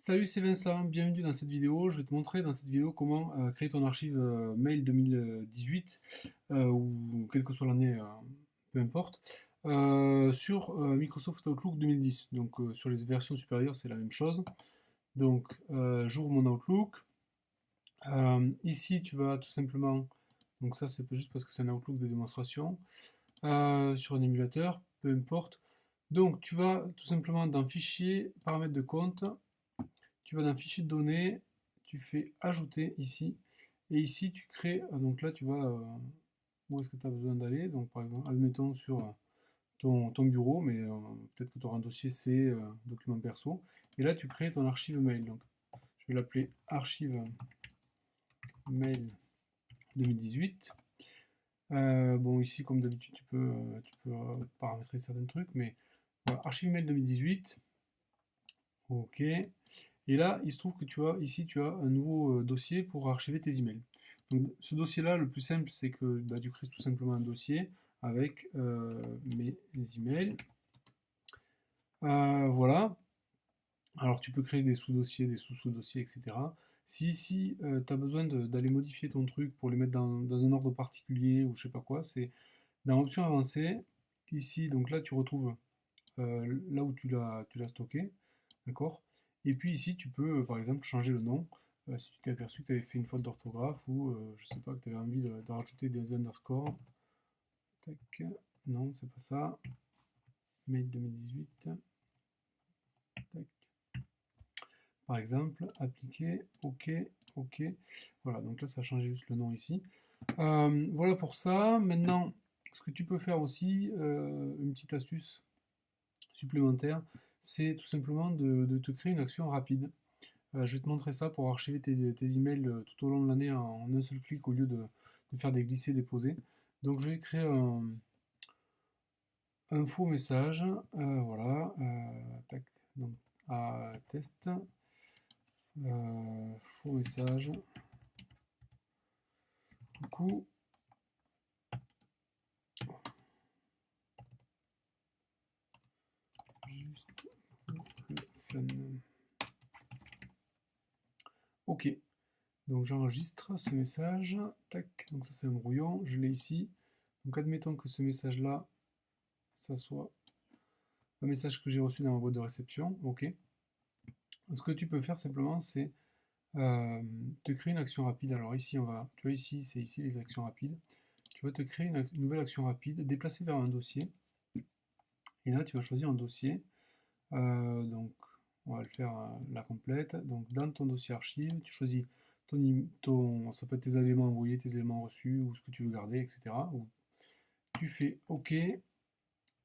Salut, c'est Vincent, bienvenue dans cette vidéo. Je vais te montrer dans cette vidéo comment créer ton archive mail 2018 ou quelle que soit l'année, peu importe, sur Microsoft Outlook 2010. Donc sur les versions supérieures, c'est la même chose. Donc j'ouvre mon Outlook. Ici, tu vas tout simplement, donc ça c'est juste parce que c'est un Outlook de démonstration, sur un émulateur, peu importe. Donc tu vas tout simplement dans Fichier, paramètres de compte. Tu vas dans Fichier de données, tu fais ajouter ici, et ici tu crées, donc là tu vas, où est-ce que tu as besoin d'aller, donc par exemple, admettons sur ton bureau, mais peut-être que tu auras un dossier C, document perso, et là tu crées ton archive mail, donc je vais l'appeler archive mail 2018. Bon ici comme d'habitude tu peux paramétrer certains trucs, mais voilà, archive mail 2018, ok. Et là, il se trouve que tu as ici, tu as un nouveau dossier pour archiver tes emails. Donc, ce dossier-là, le plus simple, c'est que bah, tu crées tout simplement un dossier avec mes emails. Voilà. Alors, tu peux créer des sous-dossiers, des sous-sous-dossiers, etc. Si ici, tu as besoin d'aller modifier ton truc pour les mettre dans un ordre particulier ou je sais pas quoi, c'est dans l'option avancée. Ici, donc là, tu retrouves là où tu l'as stocké. D'accord. Et puis ici, tu peux par exemple changer le nom. Si tu t'es aperçu que tu avais fait une faute d'orthographe ou je sais pas, que tu avais envie de rajouter des underscores. Tac. Non, c'est pas ça. Mail 2018. Tac. Par exemple, appliquer, OK, OK. Voilà, donc là, ça a changé juste le nom ici. Voilà pour ça. Maintenant, ce que tu peux faire aussi, une petite astuce supplémentaire, c'est tout simplement de te créer une action rapide. Je vais te montrer ça pour archiver tes emails tout au long de l'année en un seul clic au lieu de faire des glissés-déposés. Donc je vais créer un faux message. Voilà. Tac. Donc, test. Faux message. Coucou. Juste le fun. Ok. Donc j'enregistre ce message. Tac. Donc ça c'est un brouillon. Je l'ai ici. Donc admettons que ce message-là, ça soit un message que j'ai reçu dans ma boîte de réception. Ok. Ce que tu peux faire simplement, c'est te créer une action rapide. Alors ici, tu vois ici, c'est ici les actions rapides. Tu vas te créer une nouvelle action rapide, déplacer vers un dossier. Et là, tu vas choisir un dossier. Donc, on va le faire la complète. Donc, dans ton dossier archive, tu choisis ça peut être tes éléments envoyés, tes éléments reçus, ou ce que tu veux garder, etc. Ou tu fais OK.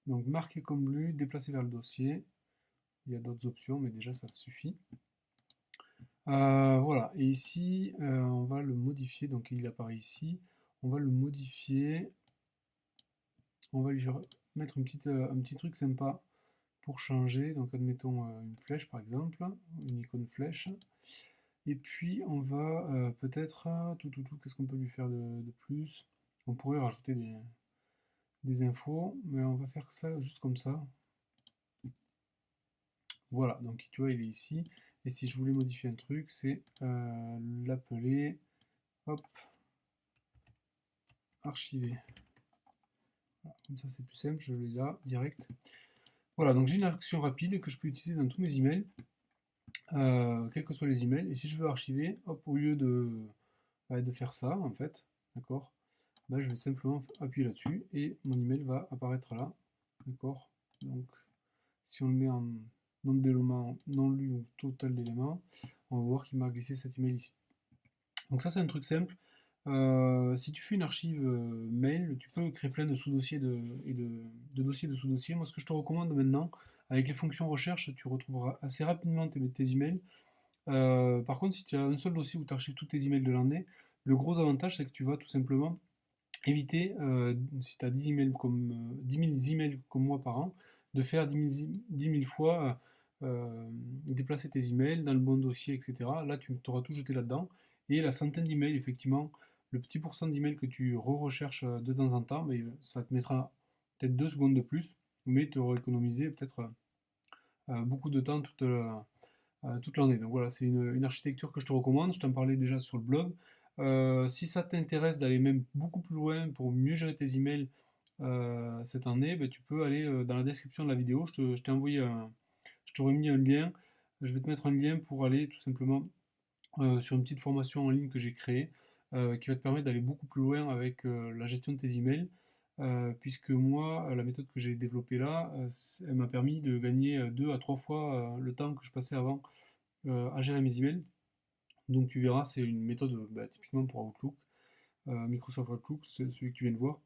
Donc, marquer comme lu, déplacer vers le dossier. Il y a d'autres options, mais déjà, ça te suffit. Voilà, et ici, on va le modifier, donc il apparaît ici. On va le modifier, on va lui mettre un petit truc sympa pour changer. Donc admettons une flèche par exemple, une icône flèche. Et puis on va peut-être, qu'est-ce qu'on peut lui faire de plus? On pourrait rajouter des infos, mais on va faire ça juste comme ça. Voilà, donc tu vois, il est ici. Et si je voulais modifier un truc, c'est l'appeler, hop, archiver. Voilà, comme ça c'est plus simple, je l'ai là, direct. Voilà, donc j'ai une action rapide que je peux utiliser dans tous mes emails, quels que soient les emails. Et si je veux archiver, hop, au lieu de faire ça, en fait, d'accord, bah, je vais simplement appuyer là-dessus et mon email va apparaître là, d'accord. Donc, si on le met en nombre d'éléments non lu ou total d'éléments, on va voir qu'il m'a glissé cet email ici. Donc ça c'est un truc simple. Si tu fais une archive mail, tu peux créer plein de sous-dossiers et de dossiers de sous-dossiers. Moi ce que je te recommande maintenant, avec les fonctions recherche, tu retrouveras assez rapidement tes emails. Par contre, si tu as un seul dossier où tu archives tous tes emails de l'année, le gros avantage c'est que tu vas tout simplement éviter, si tu as 10 emails 10 000 emails comme moi par an, de faire 10 000 fois déplacer tes emails dans le bon dossier, etc. Là, tu auras tout jeté là-dedans. Et la centaine d'emails, effectivement, le petit pourcent d'emails que tu recherches de temps en temps, mais ça te mettra peut-être 2 secondes de plus, mais tu auras économisé peut-être beaucoup de temps toute l'année. Donc voilà, c'est une architecture que je te recommande. Je t'en parlais déjà sur le blog. Si ça t'intéresse d'aller même beaucoup plus loin pour mieux gérer tes emails cette année, ben, tu peux aller dans la description de la vidéo. Je t'ai envoyé je t'aurais mis un lien. Je vais te mettre un lien pour aller tout simplement sur une petite formation en ligne que j'ai créée qui va te permettre d'aller beaucoup plus loin avec la gestion de tes emails. Puisque moi, la méthode que j'ai développée là, elle m'a permis de gagner 2 à 3 fois le temps que je passais avant à gérer mes emails. Donc tu verras, c'est une méthode bah, typiquement pour Outlook, Microsoft Outlook, c'est celui que tu viens de voir.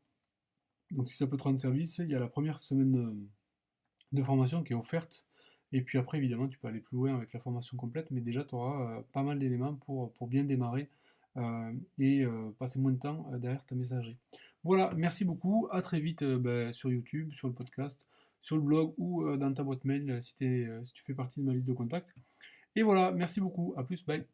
Donc si ça peut te rendre service, il y a la première semaine de formation qui est offerte. Et puis après, évidemment, tu peux aller plus loin avec la formation complète, mais déjà, tu auras pas mal d'éléments pour bien démarrer et passer moins de temps derrière ta messagerie. Voilà, merci beaucoup. À très vite bah, sur YouTube, sur le podcast, sur le blog ou dans ta boîte mail si tu fais partie de ma liste de contacts. Et voilà, merci beaucoup. À plus, bye.